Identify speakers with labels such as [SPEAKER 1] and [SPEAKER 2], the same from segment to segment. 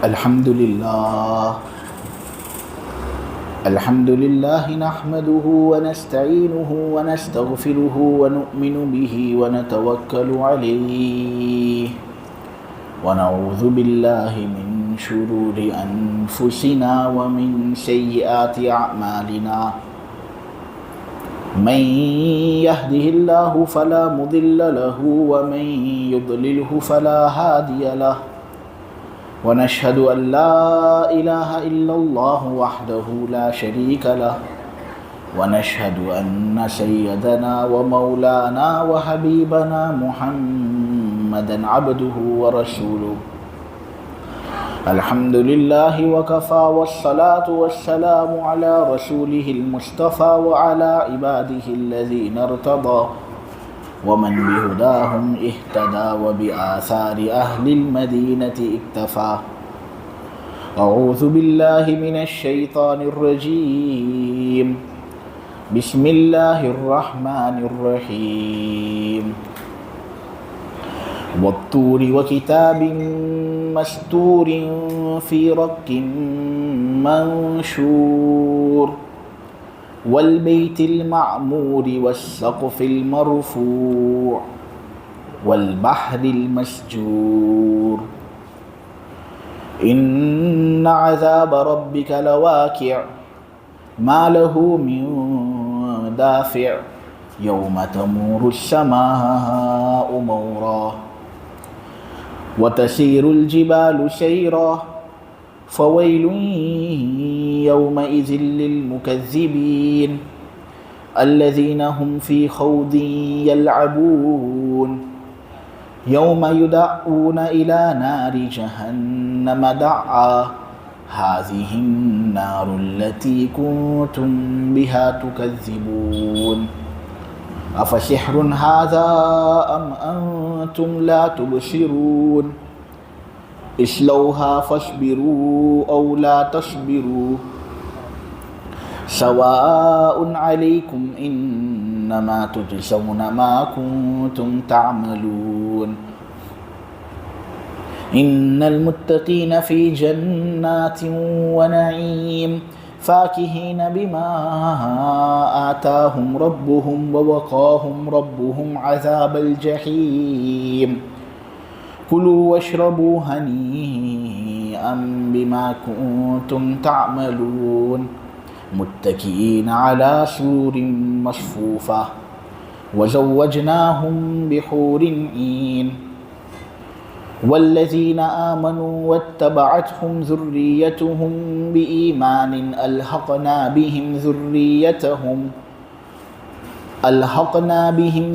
[SPEAKER 1] الحمد لله نحمده ونستعينه ونستغفره ونؤمن به ونتوكل عليه ونعوذ بالله من شرور أنفسنا ومن سيئات أعمالنا من يهده الله فلا مضل له ومن يضلله فلا هادي له ونشهد أن لا إله إلا الله وحده لا شريك له ونشهد أن سيدنا ومولانا وحبيبنا محمدا عبده ورسوله الحمد لله وكفى والصلاة والسلام على رسوله المصطفى وعلى عباده الذين ارتضى ومن بهداهم اهتدى وبآثار أهل المدينة اكتفى أعوذ بالله من الشيطان الرجيم بسم الله الرحمن الرحيم والطور وكتاب مستور في رق منشور والبيت المعمور والسقف المرفوع والبحر المسجور إن عذاب ربك لواقع ما له من دافع يوم تمور السماء مورا وتسير الجبال سيرا فويل يومئذ للمكذبين الذين هم في خوض يلعبون يوم يدعون إلى نار جهنم دعا هذه النار التي كنتم بها تكذبون أفسحر هذا أم أنتم لا تبصرون اصلوها فاصبروا أو لا تصبروا سواء عليكم إنما تجزون ما كنتم تعملون إن المتقين في جنات ونعيم فاكهين بما آتاهم ربهم ووقاهم ربهم عذاب الجحيم كلوا واشربوا هنيئا بما كنتم تعملون متكئين على سرر مصفوفة وزوجناهم بحور عين والذين آمنوا واتبعتهم ذريتهم بإيمان ألحقنا بهم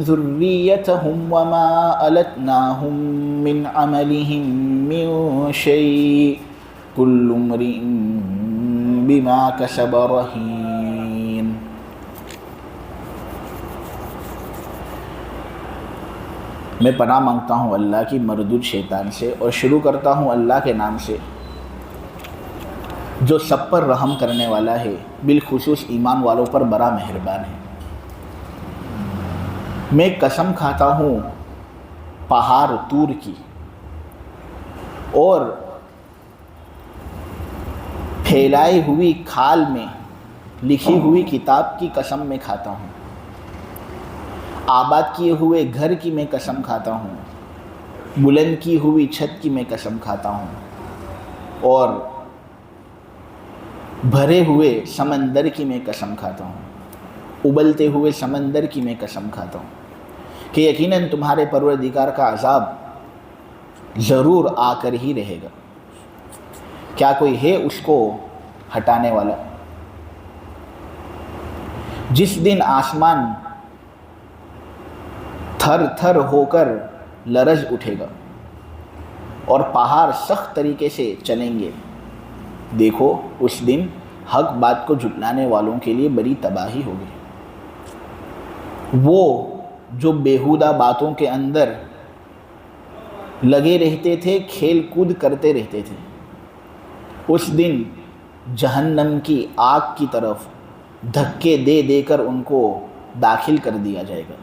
[SPEAKER 1] ذريتهم وما ألتناهم من عملهم من شيء كل امرئ بما كسب رهين میں پناہ مانگتا ہوں اللہ کی مردود شیطان سے اور شروع کرتا ہوں اللہ کے نام سے جو سب پر رحم کرنے والا ہے بالخصوص ایمان والوں پر بڑا مہربان ہے۔ میں قسم کھاتا ہوں پہاڑ طور کی اور پھیلائی ہوئی کھال میں لکھی ہوئی کتاب کی قسم میں کھاتا ہوں، آباد کیے ہوئے گھر کی میں قسم کھاتا ہوں، بلند کی ہوئی چھت کی میں قسم کھاتا ہوں، اور بھرے ہوئے سمندر کی میں قسم کھاتا ہوں، ابلتے ہوئے سمندر کی میں قسم کھاتا ہوں کہ یقیناً تمہارے پروردگار کا عذاب ضرور آ کر ہی رہے گا۔ کیا کوئی ہے اس کو ہٹانے والا؟ جس دن آسمان تھر تھر ہو کر لرز اٹھے گا اور پہاڑ سخت طریقے سے چلیں گے، دیکھو اس دن حق بات کو جھٹلانے والوں کے لیے بڑی تباہی ہوگی۔ وہ جو بیہودہ باتوں کے اندر لگے رہتے تھے، کھیل کود کرتے رہتے تھے، اس دن جہنم کی آگ کی طرف دھکے دے دے کر ان کو داخل کر دیا جائے گا۔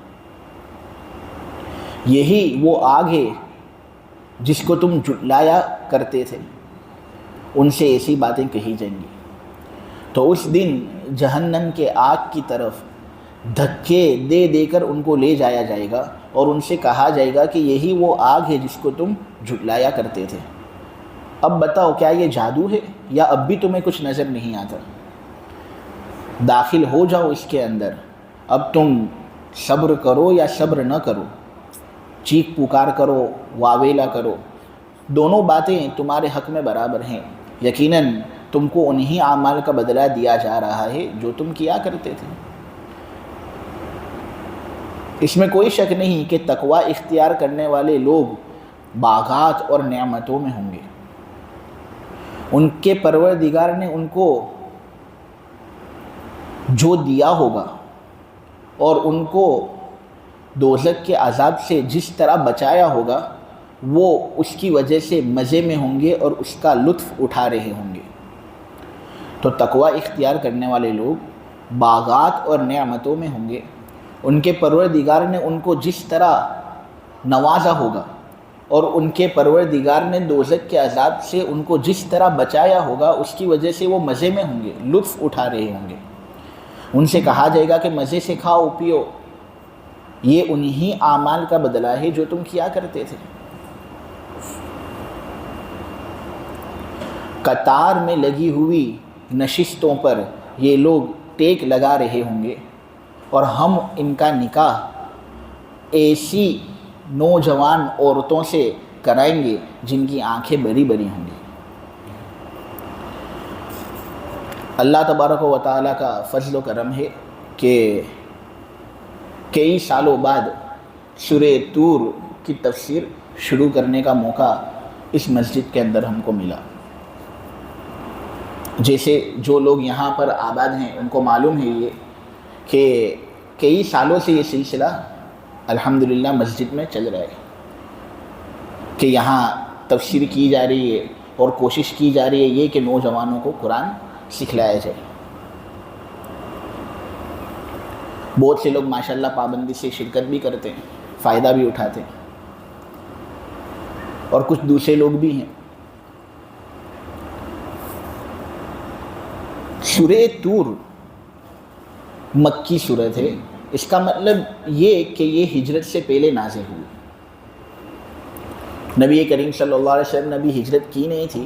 [SPEAKER 1] یہی وہ آگ ہے جس کو تم جھٹلایا کرتے تھے، ان سے ایسی باتیں کہی جائیں گی. تو اس دن جہنم کے آگ کی طرف دھکے دے دے کر ان کو لے جایا جائے گا اور ان سے کہا جائے گا کہ یہی وہ آگ ہے جس کو تم جھٹلایا کرتے تھے. اب بتاؤ کیا یہ جادو ہے یا اب بھی تمہیں کچھ نظر نہیں آتا؟ داخل ہو جاؤ اس کے اندر. اب تم صبر کرو یا صبر نہ کرو، چیخ پکار کرو، واویلا کرو، دونوں باتیں تمہارے حق میں برابر ہیں. یقیناً تم کو انہی اعمال کا بدلہ دیا جا رہا ہے جو تم کیا کرتے تھے. اس میں کوئی شک نہیں کہ تقوی اختیار کرنے والے لوگ باغات اور نعمتوں میں ہوں گے. ان کے پروردگار نے ان کو جو دیا ہوگا اور ان کو دوزخ کے عذاب سے جس طرح بچایا ہوگا وہ اس کی وجہ سے مزے میں ہوں گے اور اس کا لطف اٹھا رہے ہوں گے. تو تقوی اختیار کرنے والے لوگ باغات اور نعمتوں میں ہوں گے. ان کے پروردگار نے ان کو جس طرح نوازا ہوگا اور ان کے پروردگار نے دوزخ کے عذاب سے ان کو جس طرح بچایا ہوگا اس کی وجہ سے وہ مزے میں ہوں گے، لطف اٹھا رہے ہوں گے. ان سے کہا جائے گا کہ مزے سے کھاؤ پیو، یہ انہی اعمال کا بدلہ ہے جو تم کیا کرتے تھے. قطار میں لگی ہوئی نشستوں پر یہ لوگ ٹیک لگا رہے ہوں گے اور ہم ان کا نکاح ایسی نوجوان عورتوں سے کرائیں گے جن کی آنکھیں بڑی بڑی ہوں گی. اللہ تبارک و تعالیٰ کا فضل و کرم ہے کہ کئی سالوں بعد سورہ طور کی تفسیر شروع کرنے کا موقع اس مسجد کے اندر ہم کو ملا. جیسے جو لوگ یہاں پر آباد ہیں ان کو معلوم ہے یہ کہ کئی سالوں سے یہ سلسلہ الحمدللہ مسجد میں چل رہا ہے کہ یہاں تفسیر کی جا رہی ہے اور کوشش کی جا رہی ہے یہ کہ نوجوانوں کو قرآن سکھلایا جائے. بہت سے لوگ ماشاءاللہ پابندی سے شرکت بھی کرتے ہیں، فائدہ بھی اٹھاتے ہیں، اور کچھ دوسرے لوگ بھی ہیں. سورہ طور مکی سورت ہے. اس کا مطلب یہ کہ یہ ہجرت سے پہلے نازل ہوئی. نبی کریم صلی اللہ علیہ وسلم نے ابھی ہجرت کی نہیں تھی،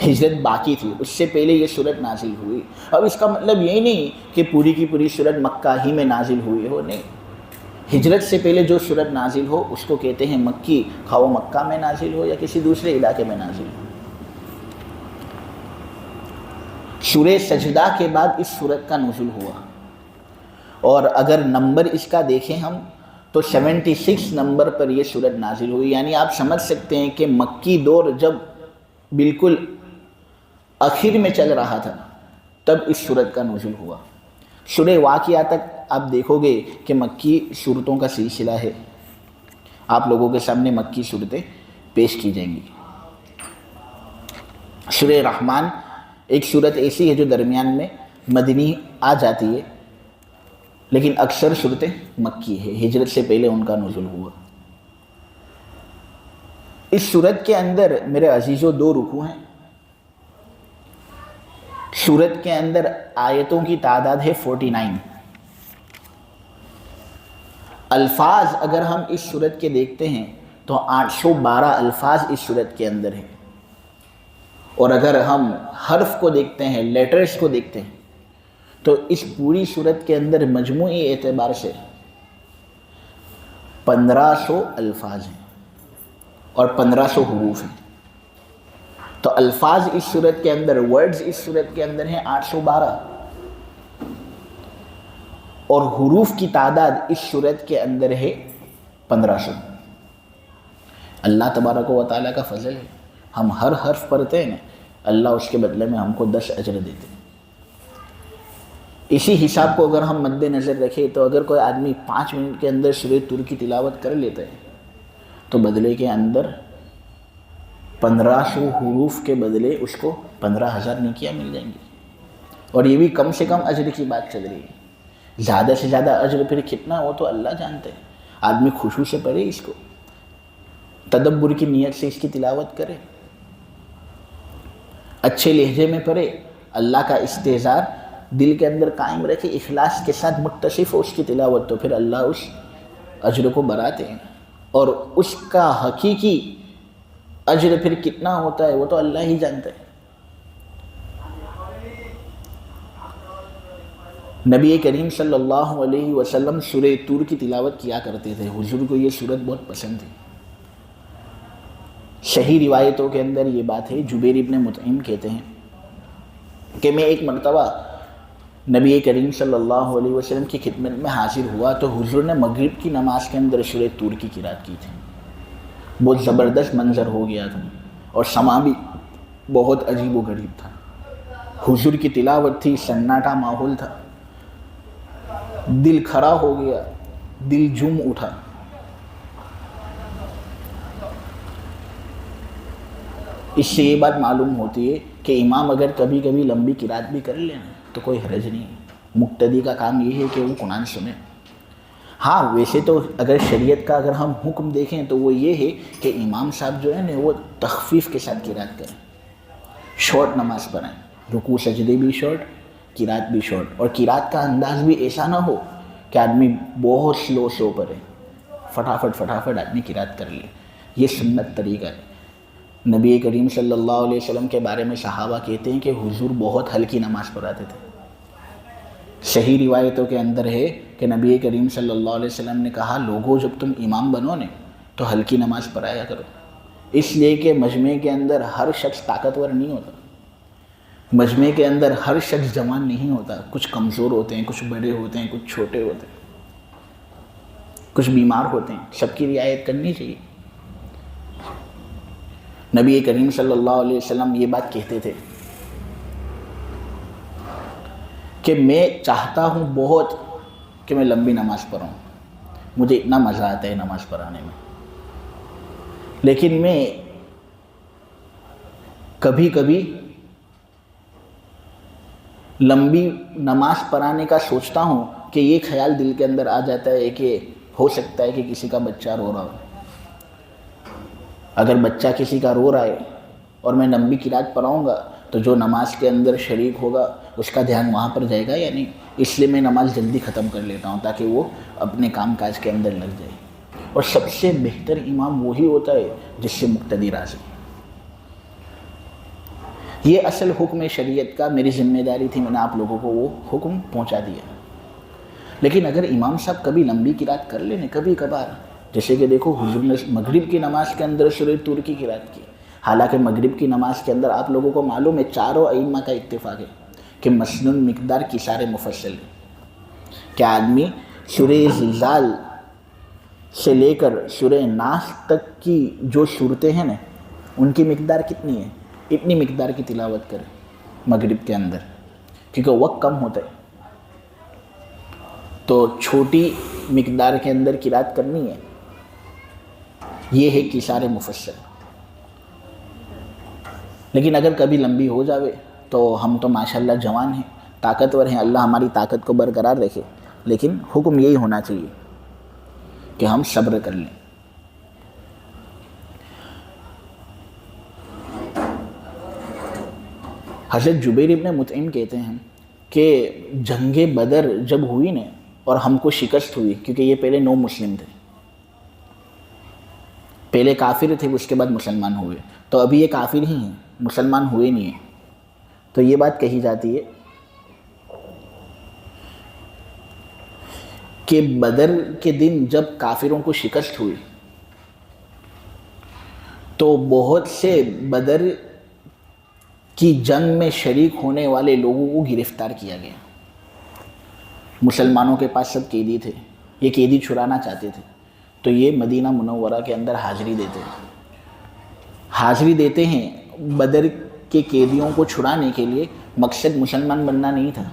[SPEAKER 1] ہجرت باقی تھی، اس سے پہلے یہ سورت نازل ہوئی. اب اس کا مطلب یہ نہیں کہ پوری کی پوری سورت مکہ ہی میں نازل ہوئی ہو، نہیں. ہجرت سے پہلے جو سورت نازل ہو اس کو کہتے ہیں مکی، خواہ وہ مکہ میں نازل ہو یا کسی دوسرے علاقے میں نازل ہو. سورہ سجدہ کے بعد اس سورت کا نزول ہوا، اور اگر نمبر اس کا دیکھیں ہم تو 76 نمبر پر یہ سورت نازل ہوئی. یعنی آپ سمجھ سکتے ہیں کہ مکی دور جب بالکل آخر میں چل رہا تھا تب اس سورت کا نزول ہوا. سورہ واقعہ تک آپ دیکھو گے کہ مکی سورتوں کا سلسلہ ہے. آپ لوگوں کے سامنے مکی صورتیں پیش کی جائیں گی. سورہ رحمان ایک صورت ایسی ہے جو درمیان میں مدنی آ جاتی ہے، لیکن اکثر صورتیں مکی ہے، ہجرت سے پہلے ان کا نزول ہوا. اس صورت کے اندر میرے عزیزوں 2 رکوع ہیں. صورت کے اندر آیتوں کی تعداد ہے 49. الفاظ اگر ہم اس صورت کے دیکھتے ہیں تو 812 الفاظ اس صورت کے اندر ہیں، اور اگر ہم حرف کو دیکھتے ہیں، لیٹرز کو دیکھتے ہیں، تو اس پوری صورت کے اندر مجموعی اعتبار سے 1500 الفاظ ہیں اور 1500 حروف ہیں. تو الفاظ اس صورت کے اندر، ورڈز اس صورت کے اندر ہیں 812، اور حروف کی تعداد اس صورت کے اندر ہے 1500. اللہ تبارک و تعالیٰ کا فضل ہے، ہم ہر حرف پڑھتے ہیں نا، اللہ اس کے بدلے میں ہم کو 10 اجر دیتے ہیں. اسی حساب کو اگر ہم مد نظر رکھیں تو اگر کوئی آدمی 5 منٹ کے اندر سورہ طور کی تلاوت کر لیتا ہے تو بدلے کے اندر 1500 حروف کے بدلے اس کو 15,000 نیکیاں مل جائیں گی. اور یہ بھی کم سے کم اجر کی بات چل رہی ہے. زیادہ سے زیادہ اجر پھر کتنا ہو تو اللہ جانتے ہیں. آدمی خوشی سے پڑھے، اس کو تدبر کی نیت سے اس کی تلاوت کرے. اچھے لہجے میں پڑھے، اللہ کا استحضار دل کے اندر قائم رکھے، اخلاص کے ساتھ متصف ہو اس کی تلاوت، تو پھر اللہ اس اجر کو بڑھاتے ہیں، اور اس کا حقیقی اجر پھر کتنا ہوتا ہے وہ تو اللہ ہی جانتا ہے۔ نبی کریم صلی اللہ علیہ وسلم سورہ طور کی تلاوت کیا کرتے تھے، حضور کو یہ سورت بہت پسند تھی۔ صحیح روایتوں کے اندر یہ بات ہے، جبیر ابن مطعم کہتے ہیں کہ میں ایک مرتبہ نبی کریم صلی اللہ علیہ وسلم کی خدمت میں حاضر ہوا تو حضور نے مغرب کی نماز کے اندر سورہ طور کی قرات کی تھی۔ بہت زبردست منظر ہو گیا تھا اور سما بھی بہت عجیب و غریب تھا۔ حضور کی تلاوت تھی، سناٹا ماحول تھا، دل کھڑا ہو گیا، دل جم اٹھا۔ اس سے یہ بات معلوم ہوتی ہے کہ امام اگر کبھی کبھی لمبی قرات بھی کر لے نا تو کوئی حرج نہیں، مقتدی کا کام یہ ہے کہ وہ قرآن سنے۔ ہاں ویسے تو اگر شریعت کا اگر ہم حکم دیکھیں تو وہ یہ ہے کہ امام صاحب جو ہے نا وہ تخفیف کے ساتھ قرات کریں، شارٹ نماز پڑھیں، رکوع سجدے بھی شارٹ، قرات بھی شارٹ، اور قرات کا انداز بھی ایسا نہ ہو کہ آدمی بہت سلو پڑھے، فٹافٹ آدمی قرات کر لے۔ یہ سنت طریقہ ہے۔ نبی کریم صلی اللہ علیہ وسلم کے بارے میں صحابہ کہتے ہیں کہ حضور بہت ہلکی نماز پڑھاتے تھے۔ صحیح روایتوں کے اندر ہے کہ نبی کریم صلی اللہ علیہ وسلم نے کہا، لوگوں جب تم امام بنو نے تو ہلکی نماز پڑھایا کرو، اس لیے کہ مجمع کے اندر ہر شخص طاقتور نہیں ہوتا، مجمع کے اندر ہر شخص جوان نہیں ہوتا، کچھ کمزور ہوتے ہیں، کچھ بڑے ہوتے ہیں، کچھ چھوٹے ہوتے ہیں، کچھ بیمار ہوتے ہیں، سب کی رعایت کرنی چاہیے۔ نبی کریم صلی اللہ علیہ وسلم یہ بات کہتے تھے کہ میں چاہتا ہوں بہت کہ میں لمبی نماز پڑھوں، مجھے اتنا مزہ آتا ہے نماز پڑھانے میں، لیکن میں کبھی کبھی لمبی نماز پڑھانے کا سوچتا ہوں کہ یہ خیال دل کے اندر آ جاتا ہے کہ ہو سکتا ہے کہ کسی کا بچہ رو رہا ہو۔ اگر بچہ کسی کا رو رہا ہے اور میں لمبی قرات پڑھاؤں گا تو جو نماز کے اندر شریک ہوگا اس کا دھیان وہاں پر جائے گا یا نہیں، اس لیے میں نماز جلدی ختم کر لیتا ہوں تاکہ وہ اپنے کام کاج کے اندر لگ جائے۔ اور سب سے بہتر امام وہی ہوتا ہے جس سے مقتدی راضی۔ یہ اصل حکم شریعت کا میری ذمہ داری تھی، میں نے آپ لوگوں کو وہ حکم پہنچا دیا۔ لیکن اگر امام صاحب کبھی لمبی قرات کر لیں کبھی کبھار، جیسے کہ دیکھو حضور نے مغرب کی نماز کے اندر سورہ طور کی قرات کی، حالانکہ مغرب کی نماز کے اندر آپ لوگوں کو معلوم ہے چاروں ائمہ کا اتفاق ہے کہ مسنون مقدار قصار مفصل ہے، کہ آدمی سورہ زلزال سے لے کر سورہ ناس تک کی جو صورتیں ہیں نا ان کی مقدار کتنی ہے، اتنی مقدار کی تلاوت کرے مغرب کے اندر، کیونکہ وقت کم ہوتا ہے تو چھوٹی مقدار کے اندر قرات کرنی ہے۔ یہ ہے قصار مفصل۔ لیکن اگر کبھی لمبی ہو جاوے تو ہم تو ماشاءاللہ جوان ہیں، طاقتور ہیں، اللہ ہماری طاقت کو برقرار رکھے، لیکن حکم یہی ہونا چاہیے کہ ہم صبر کر لیں۔ حضرت جبیر ابن مطعم کہتے ہیں کہ جنگ بدر جب ہوئی نا اور ہم کو شکست ہوئی، کیونکہ یہ پہلے نو مسلم تھے، پہلے کافر تھے اس کے بعد مسلمان ہوئے، تو ابھی یہ کافر ہی ہیں، مسلمان ہوئے نہیں ہیں، تو یہ بات کہی جاتی ہے کہ بدر کے دن جب کافروں کو شکست ہوئی تو بہت سے بدر کی جنگ میں شریک ہونے والے لوگوں کو گرفتار کیا گیا۔ مسلمانوں کے پاس سب قیدی تھے، یہ قیدی چھڑانا چاہتے تھے، تو یہ مدینہ منورہ کے اندر حاضری دیتے ہیں بدر کے قیدیوں کو چھڑانے کے لیے۔ مقصد مسلمان بننا نہیں تھا،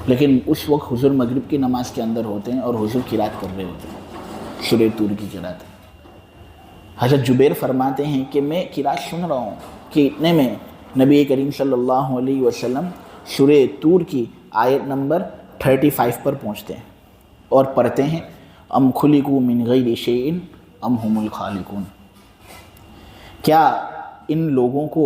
[SPEAKER 1] لیکن اس وقت حضور مغرب کی نماز کے اندر ہوتے ہیں اور حضور قرات کر رہے ہوتے ہیں، سورہ طور کی قرات۔ حضرت جبیر فرماتے ہیں کہ میں قرات سن رہا ہوں کہ اتنے میں نبی کریم صلی اللہ علیہ وسلم سورہ طور کی آیت نمبر 35 پر پہنچتے ہیں اور پڑھتے ہیں، ام خلقوا من غیر شیء ام هم الخالقون، کیا ان لوگوں کو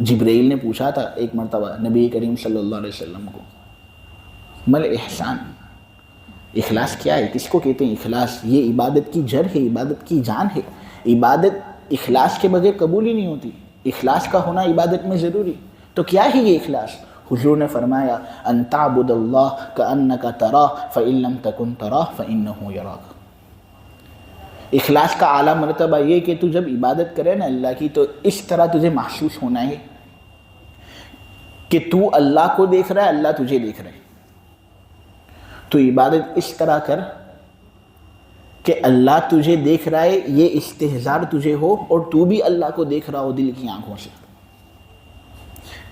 [SPEAKER 1] جبرائیل نے پوچھا تھا ایک مرتبہ نبی کریم صلی اللہ علیہ وسلم کو، مل احسان، اخلاص کیا ہے؟ کس کو کہتے ہیں اخلاص؟ یہ عبادت کی جڑ ہے، عبادت کی جان ہے۔ عبادت اخلاص کے بغیر قبول ہی نہیں ہوتی، اخلاص کا ہونا عبادت میں ضروری۔ تو کیا ہے یہ اخلاص؟ حضور نے فرمایا ان تعبد اللہ کأنک تراہ فإن لم تکن تراہ فإنہ یراک۔ اخلاص کا اعلیٰ مرتبہ یہ کہ تو جب عبادت کرے نا اللہ کی تو اس طرح تجھے محسوس ہونا ہے کہ تو اللہ کو دیکھ رہا ہے، اللہ تجھے دیکھ رہا ہے۔ تو عبادت اس طرح کر کہ اللہ تجھے دیکھ رہا ہے، یہ استحضار تجھے ہو اور تو بھی اللہ کو دیکھ رہا ہو دل کی آنکھوں سے۔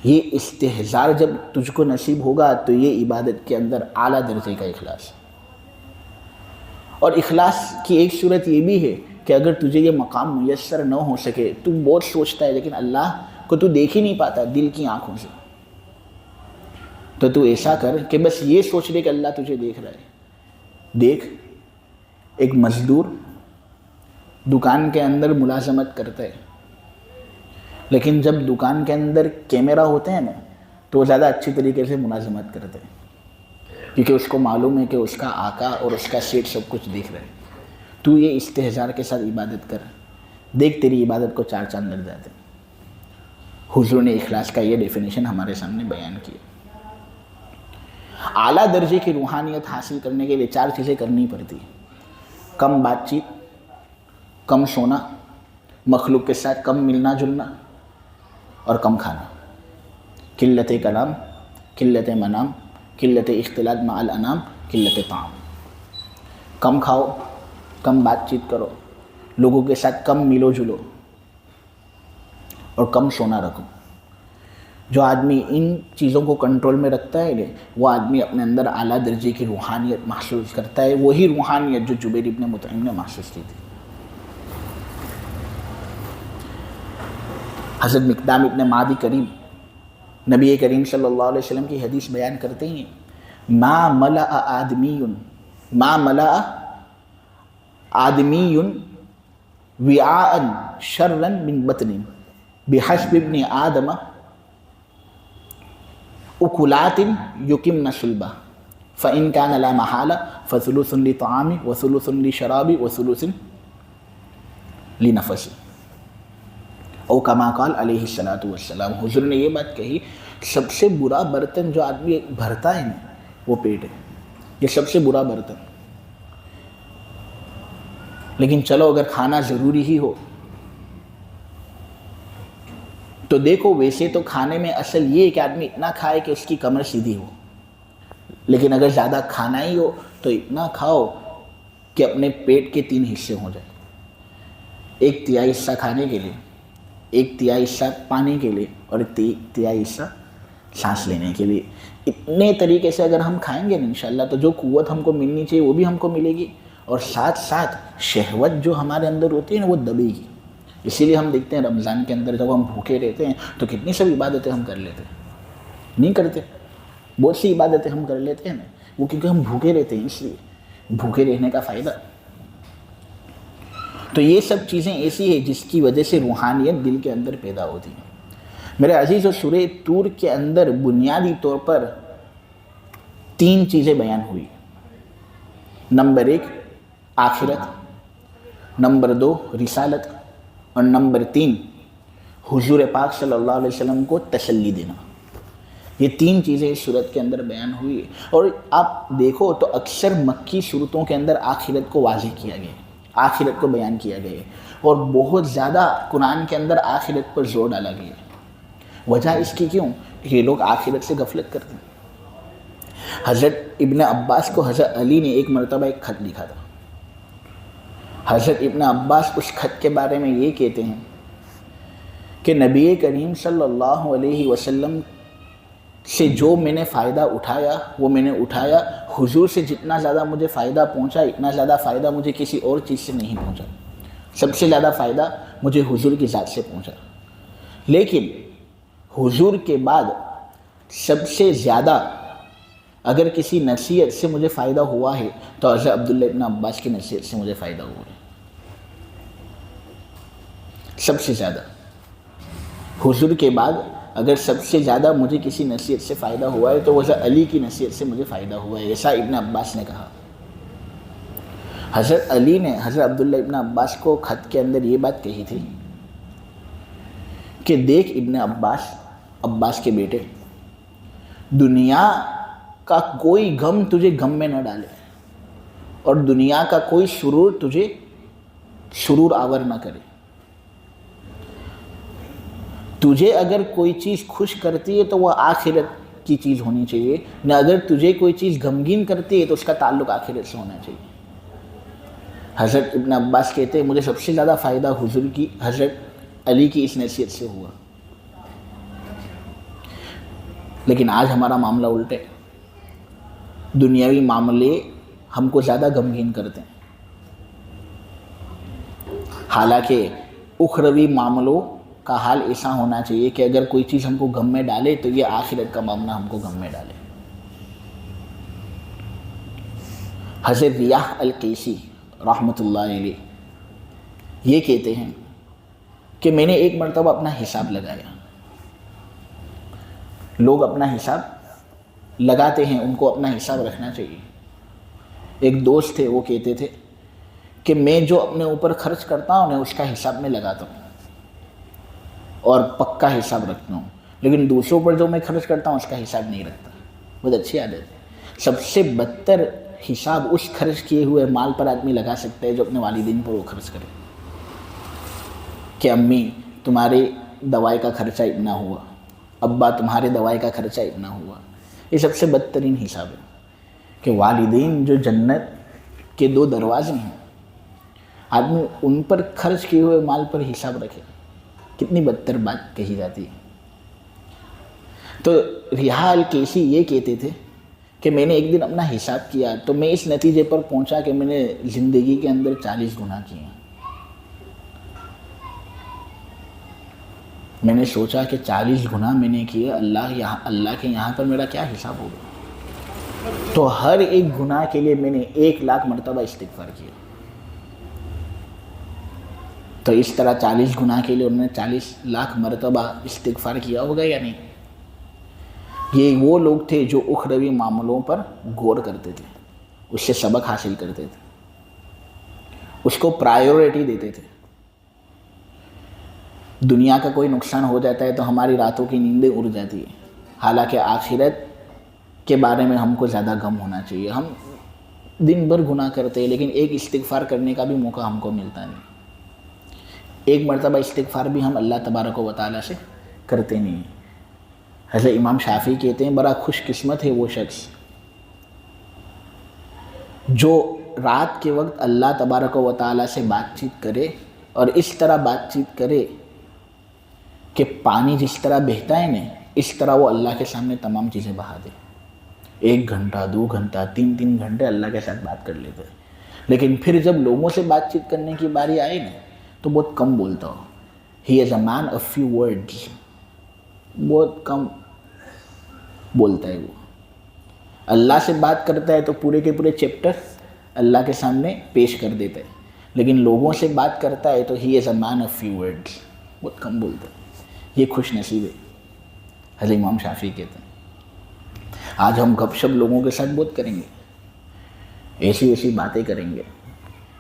[SPEAKER 1] یہ استحضار جب تجھ کو نصیب ہوگا تو یہ عبادت کے اندر اعلیٰ درجے کا اخلاص۔ اور اخلاص کی ایک صورت یہ بھی ہے کہ اگر تجھے یہ مقام میسر نہ ہو سکے، تو بہت سوچتا ہے لیکن اللہ کو تو دیکھ ہی نہیں پاتا دل کی آنکھوں سے، تو ایسا کر کہ بس یہ سوچ لے کہ اللہ تجھے دیکھ رہا ہے۔ دیکھ، ایک مزدور دکان کے اندر ملازمت کرتا ہے، لیکن جب دکان کے اندر کیمرہ ہوتے ہیں نا تو وہ زیادہ اچھی طریقے سے ملازمت کرتے ہیں، کیونکہ اس کو معلوم ہے کہ اس کا آقا اور اس کا سیٹ سب کچھ دیکھ رہے ہیں۔ تو یہ استحضار کے ساتھ عبادت کر، دیکھ تیری عبادت کو 4 چاند لگ جاتے ہیں۔ حضور نے اخلاص کا یہ ڈیفینیشن ہمارے سامنے بیان کیا۔ اعلیٰ درجے کی روحانیت حاصل کرنے کے لیے 4 چیزیں کرنی پڑتی ہیں: کم بات چیت، کم سونا، مخلوق کے ساتھ کم ملنا جلنا، اور کم کھانا۔ قلت کلام، قلت منام، قلت اختلاط مع الانام، قلت طعام۔ کم کھاؤ، کم بات چیت کرو، لوگوں کے ساتھ کم ملو جلو، اور کم سونا رکھو۔ جو آدمی ان چیزوں کو کنٹرول میں رکھتا ہے وہ آدمی اپنے اندر اعلیٰ درجے کی روحانیت محسوس کرتا ہے، وہی روحانیت جو جبیر ابن مطعم نے محسوس کی تھی۔ حضرت مقدام ابن معدی کریم نبی کریم صلی اللہ علیہ وسلم کی حدیث بیان کرتے ہیں، ما ملأ آدمی وعاء شرا من بطن بحسب ابن آدم اکلات یکمن صلبہ فإن كان لا محالہ فثلث لطعام وثلث لشراب وثلث لنفس، او کما قال علیہ الصلوۃ والسلام۔ حضور نے یہ بات کہی، سب سے برا برتن جو آدمی بھرتا ہے نا وہ پیٹ ہے، یہ سب سے برا برتن۔ لیکن چلو اگر کھانا ضروری ہی ہو تو دیکھو، ویسے تو کھانے میں اصل یہ ہے کہ آدمی اتنا کھائے کہ اس کی کمر سیدھی ہو، لیکن اگر زیادہ کھانا ہی ہو تو اتنا کھاؤ کہ اپنے پیٹ کے 3 حصے ہو جائیں، 1/3 حصہ کھانے کے لیے، 1/3 حصہ پانی کے لیے، اور 1/3 حصہ سانس لینے کے لیے۔ اتنے طریقے سے اگر ہم کھائیں گے نا انشاءاللہ تو جو قوت ہم کو ملنی چاہیے وہ بھی ہم کو ملے گی، اور ساتھ ساتھ شہوت جو ہمارے اندر ہوتی ہے نا وہ دبے گی۔ اسی لیے ہم دیکھتے ہیں رمضان کے اندر جب ہم بھوکے رہتے ہیں تو کتنی سب عبادتیں ہم کر لیتے ہیں، نہیں کرتے؟ بہت سی عبادتیں ہم کر لیتے ہیں نا، وہ کیونکہ ہم بھوکے رہتے ہیں، اس لیے بھوکے رہنے کا فائدہ۔ تو یہ سب چیزیں ایسی ہیں جس کی وجہ سے روحانیت دل کے اندر پیدا ہوتی ہے۔ میرے عزیز، و سورہ طور کے اندر بنیادی طور پر 3 چیزیں بیان ہوئی۔ نمبر 1 آخرت، نمبر 2 رسالت، اور نمبر 3 حضور پاک صلی اللہ علیہ وسلم کو تسلی دینا۔ یہ 3 چیزیں اس صورت کے اندر بیان ہوئی، اور آپ دیکھو تو اکثر مکی صورتوں کے اندر آخرت کو واضح کیا گیا ہے، آخرت کو بیان کیا گیا ہے، اور بہت زیادہ قرآن کے اندر آخرت پر زور ڈالا گیا ہے۔ وجہ اس کی کیوں؟ کہ یہ لوگ آخرت سے غفلت کرتے ہیں۔ حضرت ابن عباس کو حضرت علی نے ایک مرتبہ ایک خط لکھا تھا۔ حضرت ابن عباس اس خط کے بارے میں یہ کہتے ہیں کہ نبی کریم صلی اللہ علیہ وسلم سے جو میں نے فائدہ اٹھایا وہ میں نے اٹھایا، حضور سے جتنا زیادہ مجھے فائدہ پہنچا اتنا زیادہ فائدہ مجھے کسی اور چیز سے نہیں پہنچا، سب سے زیادہ فائدہ مجھے حضور کی ذات سے پہنچا۔ لیکن حضور کے بعد سب سے زیادہ اگر کسی نصیحت سے مجھے فائدہ ہوا ہے تو حضرت عبداللہ ابن عباس کی نصیحت سے مجھے فائدہ ہوا ہے، سب سے زیادہ۔ حضور کے بعد اگر سب سے زیادہ مجھے کسی نصیحت سے فائدہ ہوا ہے تو وہ حضرت علی کی نصیحت سے مجھے فائدہ ہوا ہے، ایسا ابن عباس نے کہا۔ حضرت علی نے حضرت عبداللہ ابن عباس کو خط کے اندر یہ بات کہی تھی کہ دیکھ ابن عباس کے بیٹے، دنیا کا کوئی غم تجھے غم میں نہ ڈالے اور دنیا کا کوئی سرور تجھے سرور آور نہ کرے۔ تجھے اگر کوئی چیز خوش کرتی ہے تو وہ آخرت کی چیز ہونی چاہیے، نہ اگر تجھے کوئی چیز غمگین کرتی ہے تو اس کا تعلق آخرت سے ہونا چاہیے۔ حضرت ابن عباس کہتے ہیں مجھے سب سے زیادہ فائدہ حضور کی حضرت علی کی اس نصیحت سے ہوا، لیکن آج ہمارا معاملہ الٹے، دنیاوی معاملے ہم کو زیادہ غمگین کرتے ہیں، حالانکہ اخروی معاملوں کا حال ایسا ہونا چاہیے کہ اگر کوئی چیز ہم کو غم میں ڈالے تو یہ آخرت کا معاملہ ہم کو غم میں ڈالے۔ حضرت ریاح القیسی رحمۃ اللہ علیہ یہ کہتے ہیں کہ میں نے ایک مرتبہ اپنا حساب لگایا۔ لوگ اپنا حساب لگاتے ہیں، ان کو اپنا حساب رکھنا چاہیے۔ ایک دوست تھے، وہ کہتے تھے کہ میں جو اپنے اوپر خرچ کرتا ہوں اس کا حساب میں لگاتا ہوں اور پکا حساب رکھتا ہوں، لیکن دوسروں پر جو میں خرچ کرتا ہوں اس کا حساب نہیں رکھتا۔ بہت اچھی عادت ہے۔ سب سے بدتر حساب اس خرچ کیے ہوئے مال پر آدمی لگا سکتا ہے جو اپنے والدین پر وہ خرچ کرے، کہ امی تمہارے دوائی کا خرچہ اتنا ہوا، ابا تمہارے دوائی کا خرچہ اتنا ہوا۔ یہ سب سے بدترین حساب ہے کہ والدین جو جنت کے 2 دروازے ہیں، آدمی ان پر خرچ کیے ہوئے مال پر حساب رکھے، کتنی بدتر بات کہی جاتی ہے۔ تو ریاح القیسی یہ کہتے تھے کہ میں نے ایک دن اپنا حساب کیا تو میں اس نتیجے پر پہنچا کہ میں نے زندگی کے اندر 40 گناہ کیے ہیں۔ میں نے سوچا کہ 40 گناہ میں نے کیے، اللہ کے یہاں پر میرا کیا حساب ہوگا؟ تو ہر ایک گناہ کے لیے میں نے 1,00,000 مرتبہ استغفار کیا۔ تو اس طرح 40 گناہ کے لیے انہوں نے 40,00,000 مرتبہ استغفار کیا ہوگا یا نہیں؟ یہ وہ لوگ تھے جو اخروی معاملوں پر غور کرتے تھے، اس سے سبق حاصل کرتے تھے، اس کو پرائیورٹی دیتے تھے۔ دنیا کا کوئی نقصان ہو جاتا ہے تو ہماری راتوں کی نیندیں اڑ جاتی ہیں، حالانکہ آخرت کے بارے میں ہم کو زیادہ غم ہونا چاہیے۔ ہم دن بھر گناہ کرتے ہیں لیکن ایک استغفار کرنے کا بھی موقع ہم کو ملتا نہیں، ایک مرتبہ استغفار بھی ہم اللہ تبارک و تعالیٰ سے کرتے نہیں ہیں۔ حضرت امام شافعی کہتے ہیں بڑا خوش قسمت ہے وہ شخص جو رات کے وقت اللہ تبارک و تعالیٰ سے بات چیت کرے اور اس طرح بات چیت کرے کہ پانی جس طرح بہتا ہے نا، اس طرح وہ اللہ کے سامنے تمام چیزیں بہا دے۔ 1 گھنٹہ 2 گھنٹہ 3 گھنٹے اللہ کے ساتھ بات کر لیتے ہیں، لیکن پھر جب لوگوں سے بات چیت کرنے کی باری آئے نا تو بہت کم بولتا ہو۔ ہی از اے مین آف فیو ورڈز، بہت کم بولتا ہے۔ وہ اللہ سے بات کرتا ہے تو پورے کے پورے چیپٹر اللہ کے سامنے پیش کر دیتا ہے، لیکن لوگوں سے بات کرتا ہے تو ہی از اے مین آف فیو ورڈز، بہت کم بولتا ہے۔ یہ خوش نصیب ہے، حضرت امام شافعی کہتے ہیں۔ آج ہم گپ شپ لوگوں کے ساتھ بہت کریں گے، ایسی باتیں کریں گے،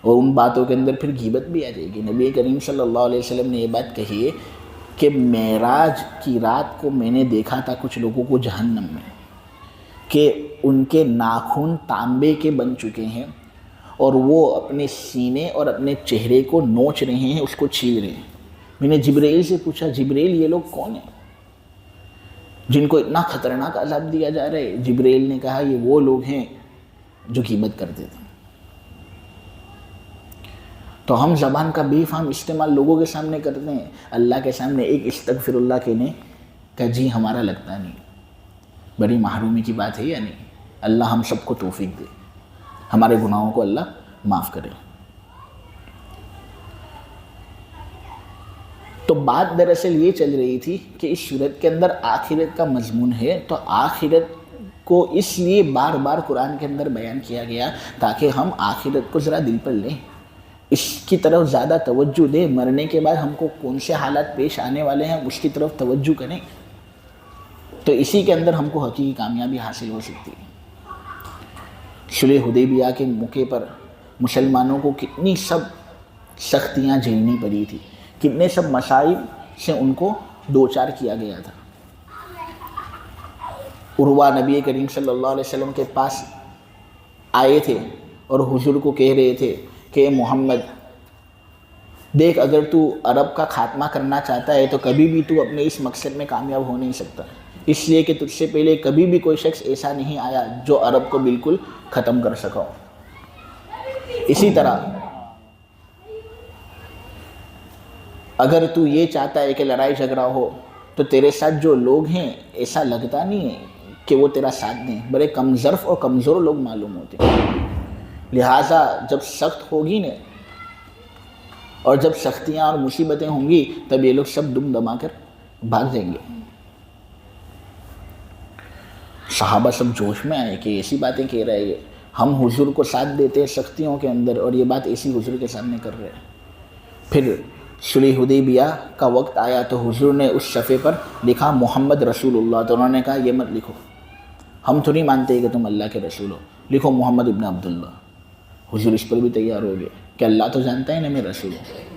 [SPEAKER 1] اور ان باتوں کے اندر پھر غیبت بھی آ جائے گی۔ نبی کریم صلی اللہ علیہ وسلم نے یہ بات کہی ہے کہ معراج کی رات کو میں نے دیکھا تھا کچھ لوگوں کو جہنم میں کہ ان کے ناخن تانبے کے بن چکے ہیں اور وہ اپنے سینے اور اپنے چہرے کو نوچ رہے ہیں، اس کو چھیل رہے ہیں۔ میں نے جبرائیل سے پوچھا، جبرائیل یہ لوگ کون ہیں جن کو اتنا خطرناک عذاب دیا جا رہا ہے؟ جبرائیل نے کہا یہ وہ لوگ ہیں جو غیبت کرتے تھے۔ تو ہم زبان کا بے فہم استعمال لوگوں کے سامنے کرتے ہیں، اللہ کے سامنے ایک استغفر اللہ کہنے کا جی ہمارا لگتا نہیں۔ بڑی محرومی کی بات ہے یا نہیں؟ اللہ ہم سب کو توفیق دے، ہمارے گناہوں کو اللہ معاف کرے۔ تو بات دراصل یہ چل رہی تھی کہ اس صورت کے اندر آخرت کا مضمون ہے، تو آخرت کو اس لیے بار بار قرآن کے اندر بیان کیا گیا تاکہ ہم آخرت کو ذرا دل پر لیں۔ اس کی طرف زیادہ توجہ دیں، مرنے کے بعد ہم کو کون سے حالات پیش آنے والے ہیں اس کی طرف توجہ کریں، تو اسی کے اندر ہم کو حقیقی کامیابی حاصل ہو سکتی ہے۔ صلح حدیبیہ کے موقع پر مسلمانوں کو کتنی سب سختیاں جھیلنی پڑی تھی، کتنے سب مصائب سے ان کو دوچار کیا گیا تھا۔ عروہ نبی کریم صلی اللہ علیہ وسلم کے پاس آئے تھے اور حضور کو کہہ رہے تھے کہ محمد دیکھ، اگر تو عرب کا خاتمہ کرنا چاہتا ہے تو کبھی بھی تو اپنے اس مقصد میں کامیاب ہو نہیں سکتا، اس لیے کہ تجھ سے پہلے کبھی بھی کوئی شخص ایسا نہیں آیا جو عرب کو بالکل ختم کر سکا۔ اسی طرح اگر تو یہ چاہتا ہے کہ لڑائی جھگڑا ہو تو تیرے ساتھ جو لوگ ہیں ایسا لگتا نہیں ہے کہ وہ تیرا ساتھ دیں، بڑے کمزرف اور کمزور لوگ معلوم ہوتے ہیں۔ لہٰذا جب سخت ہوگی نا اور جب سختیاں اور مصیبتیں ہوں گی تب یہ لوگ سب دم دما کر بھاگ جائیں گے۔ صحابہ سب جوش میں آئے کہ ایسی باتیں کہہ رہے ہیں، ہم حضور کو ساتھ دیتے ہیں سختیوں کے اندر اور یہ بات ایسی حضور کے سامنے کر رہے ہیں۔ پھر صلح حدیبیہ کا وقت آیا تو حضور نے اس صفحے پر لکھا محمد رسول اللہ، تو انہوں نے کہا یہ مت لکھو، ہم تو نہیں مانتے کہ تم اللہ کے رسول ہو، لکھو محمد ابن عبداللہ۔ حضور اس پر بھی تیار ہو گئے کہ اللہ تو جانتا ہے نا میں رسول ہوں۔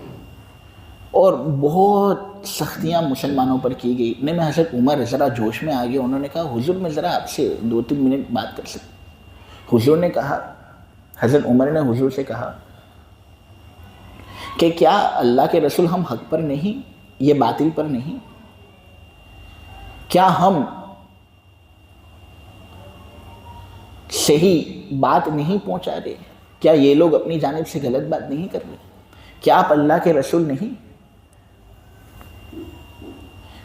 [SPEAKER 1] اور بہت سختیاں مسلمانوں پر کی گئی۔ اتنے میں حضرت عمر ذرا جوش میں آ گئے، انہوں نے کہا حضور میں ذرا آپ سے 2-3 منٹ بات کر سکتا۔ حضور نے کہا، حضرت عمر نے حضور سے کہا کہ کیا اللہ کے رسول ہم حق پر نہیں، یہ باطل پر نہیں؟ کیا ہم صحیح بات نہیں پہنچا رہے؟ کیا یہ لوگ اپنی جانب سے غلط بات نہیں کر رہے؟ کیا آپ اللہ کے رسول نہیں؟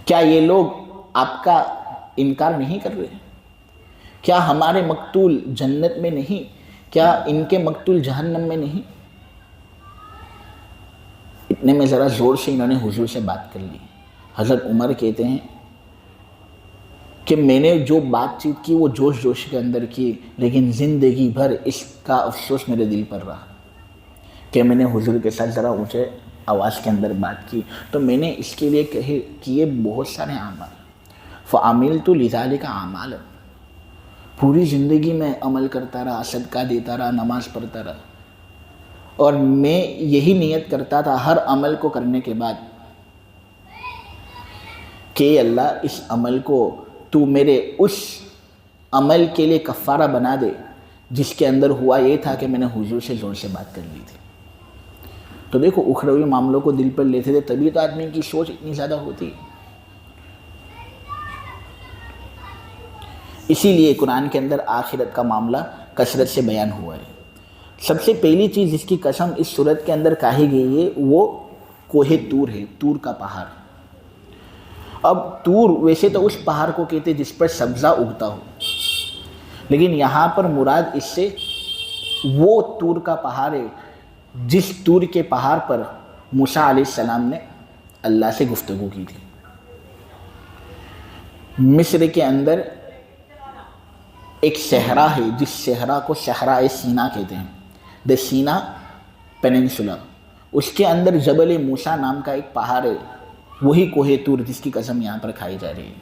[SPEAKER 1] کیا یہ لوگ آپ کا انکار نہیں کر رہے؟ کیا ہمارے مقتول جنت میں نہیں؟ کیا ان کے مقتول جہنم میں نہیں؟ اتنے میں ذرا زور سے انہوں نے حضور سے بات کر لی۔ حضرت عمر کہتے ہیں کہ میں نے جو بات چیت کی وہ جوش کے اندر کی، لیکن زندگی بھر اس کا افسوس میرے دل پر رہا کہ میں نے حضور کے ساتھ ذرا اونچے آواز کے اندر بات کی تو میں نے اس کے لیے کیے بہت سارے اعمال، فعملت لذلک اعمالا، پوری زندگی میں عمل کرتا رہا، صدقہ دیتا رہا، نماز پڑھتا رہا، اور میں یہی نیت کرتا تھا ہر عمل کو کرنے کے بعد کہ اللہ اس عمل کو تو میرے اس عمل کے لیے کفارہ بنا دے جس کے اندر ہوا یہ تھا کہ میں نے حضور سے زور سے بات کر لی تھی۔ تو دیکھو اخروی معاملوں کو دل پر لیتے تھے، تبھی تو آدمی کی سوچ اتنی زیادہ ہوتی۔ اسی لیے قرآن کے اندر آخرت کا معاملہ کثرت سے بیان ہوا ہے۔ سب سے پہلی چیز جس کی قسم اس سورت کے اندر کہی گئی ہے وہ کوہ طور ہے، طور کا پہاڑ۔ اب طور ویسے تو اس پہاڑ کو کہتے جس پر سبزہ اگتا ہو، لیکن یہاں پر مراد اس سے وہ طور کا پہاڑ ہے جس طور کے پہاڑ پر موسیٰ علیہ السلام نے اللہ سے گفتگو کی تھی۔ مصر کے اندر ایک صحرا ہے جس صحرا کو صحرائے سینا کہتے ہیں، دا سینا پیننسولا، اس کے اندر جبل موسیٰ نام کا ایک پہاڑ ہے، وہی کوہ طور جس کی قسم یہاں پر کھائی جا رہی ہے۔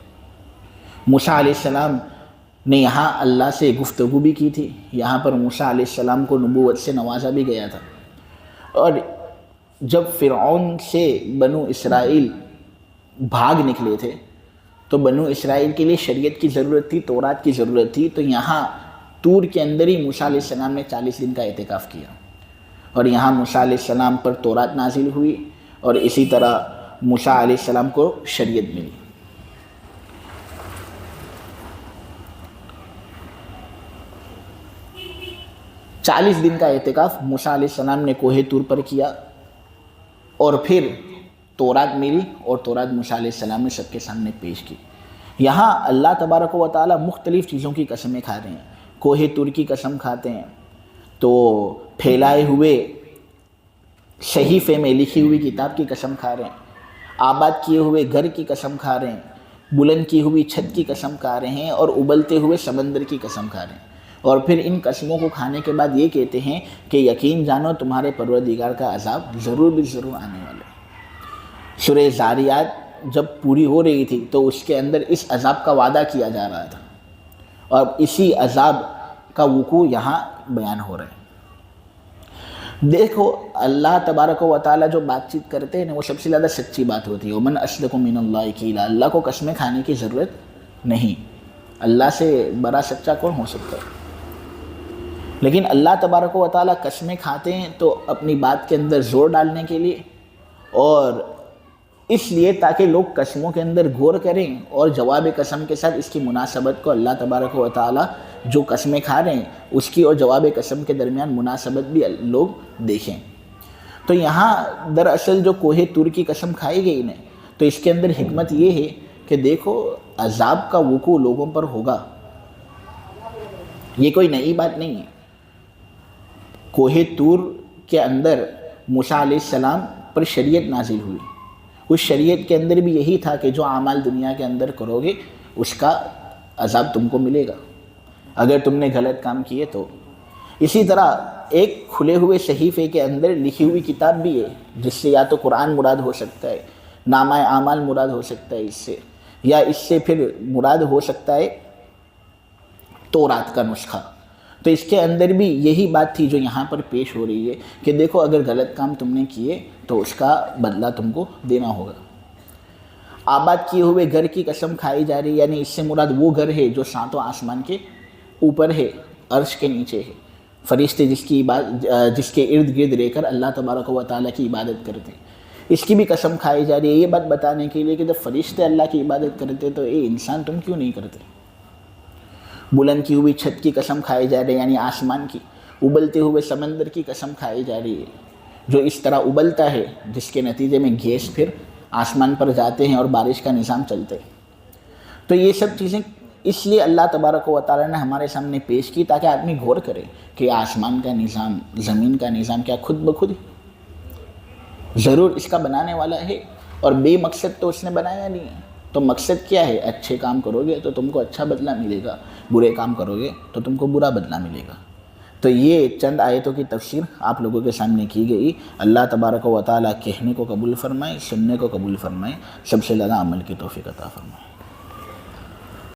[SPEAKER 1] موسیٰ علیہ السلام نے یہاں اللہ سے گفتگو بھی کی تھی، یہاں پر موسیٰ علیہ السلام کو نبوت سے نوازا بھی گیا تھا، اور جب فرعون سے بنو اسرائیل بھاگ نکلے تھے تو بنو اسرائیل کے لیے شریعت کی ضرورت تھی، تورات کی ضرورت تھی، تو یہاں طور کے اندر ہی موسیٰ علیہ السلام نے 40 دن کا اعتکاف کیا، اور یہاں موسیٰ علیہ السلام پر تورات نازل ہوئی، اور اسی طرح موسیٰ علیہ السلام کو شریعت ملی۔ چالیس دن کا اعتکاف موسیٰ علیہ السلام نے کوہ طور پر کیا، اور پھر تورات ملی، اور تورات موسیٰ علیہ السلام نے سب کے سامنے پیش کی۔ یہاں اللہ تبارک و تعالیٰ مختلف چیزوں کی قسمیں کھا رہے ہیں۔ کوہ طور کی قسم کھاتے ہیں تو پھیلائے ہوئے صحیفے میں لکھی ہوئی کتاب کی قسم کھا رہے ہیں، آباد کیے ہوئے گھر کی قسم کھا رہے ہیں، بلند کی ہوئی چھت کی قسم کھا رہے ہیں، اور ابلتے ہوئے سمندر کی قسم کھا رہے ہیں۔ اور پھر ان قسموں کو کھانے کے بعد یہ کہتے ہیں کہ یقین جانو تمہارے پروردگار کا عذاب ضرور بھی ضرور آنے والا ہے۔ سورہ زاریات جب پوری ہو رہی تھی تو اس کے اندر اس عذاب کا وعدہ کیا جا رہا تھا، اور اسی عذاب کا وقوع یہاں بیان ہو رہا ہے۔ دیکھو اللہ تبارک و تعالیٰ جو بات چیت کرتے ہیں نا، وہ سب سے زیادہ سچی بات ہوتی ہے۔ وَمَنْ أَصْدَقُ مِنَ اللَّهِ قِيلًا، اللہ کو قسمیں کھانے کی ضرورت نہیں، اللہ سے بڑا سچا کون ہو سکتا ہے؟ لیکن اللہ تبارک و تعالیٰ قسمیں کھاتے ہیں تو اپنی بات کے اندر زور ڈالنے کے لیے، اور اس لیے تاکہ لوگ قسموں کے اندر غور کریں اور جواب قسم کے ساتھ اس کی مناسبت کو اللہ تبارک و تعالیٰ جو قسمیں کھا رہے ہیں اس کی اور جواب قسم کے درمیان مناسبت بھی لوگ دیکھیں۔ تو یہاں دراصل جو کوہ طور کی قسم کھائی گئی نا، تو اس کے اندر حکمت یہ ہے کہ دیکھو عذاب کا وقوع لوگوں پر ہوگا، یہ کوئی نئی بات نہیں ہے۔ کوہ طور کے اندر موسیٰ علیہ السلام پر شریعت نازل ہوئی، اس شریعت کے اندر بھی یہی تھا کہ جو اعمال دنیا کے اندر کرو گے اس کا عذاب تم کو ملے گا اگر تم نے غلط کام کیے تو۔ اسی طرح ایک کھلے ہوئے صحیفے کے اندر لکھی ہوئی کتاب بھی ہے، جس سے یا تو قرآن مراد ہو سکتا ہے، نامہ اعمال مراد ہو سکتا ہے اس سے، یا اس سے پھر مراد ہو سکتا ہے تورات کا نسخہ۔ تو اس کے اندر بھی یہی بات تھی جو یہاں پر پیش ہو رہی ہے کہ دیکھو اگر غلط کام تم نے کیے تو اس کا بدلہ تم کو دینا ہوگا۔ آباد کیے ہوئے گھر کی قسم کھائی جا رہی ہے، یعنی اس سے مراد وہ گھر ہے جو ساتوں آسمان کے اوپر ہے، عرش کے نیچے ہے، فرشتے جس کے ارد گرد رہ کر اللہ تبارک و تعالیٰ کی عبادت کرتے ہیں، اس کی بھی قسم کھائی جا رہی ہے۔ یہ بات بتانے کے لیے کہ جب فرشتے اللہ کی عبادت کرتے تو اے انسان تم کیوں نہیں کرتے؟ بلند کی ہوئی چھت کی قسم کھائی جا رہی ہے، یعنی آسمان کی۔ ابلتے ہوئے سمندر کی قسم کھائی جا رہی ہے، جو اس طرح ابلتا ہے جس کے نتیجے میں گیس پھر آسمان پر جاتے ہیں اور بارش کا نظام چلتے ہیں۔ تو یہ سب چیزیں اس لیے اللہ تبارک و تعالیٰ نے ہمارے سامنے پیش کی تاکہ آدمی غور کرے کہ آسمان کا نظام، زمین کا نظام کیا خود بخود ضرور اس کا بنانے والا ہے، اور بے مقصد تو اس نے بنایا نہیں ہے۔ تو مقصد کیا ہے؟ اچھے کام کرو گے تو تم کو اچھا بدلہ ملے گا، برے کام کرو گے تو تم کو برا بدلہ ملے گا۔ تو یہ چند آیتوں کی تفسیر آپ لوگوں کے سامنے کی گئی۔ اللہ تبارک و تعالیٰ کہنے کو قبول فرمائے، سننے کو قبول فرمائے، سب سے زیادہ عمل کی توفیق عطا فرمائے۔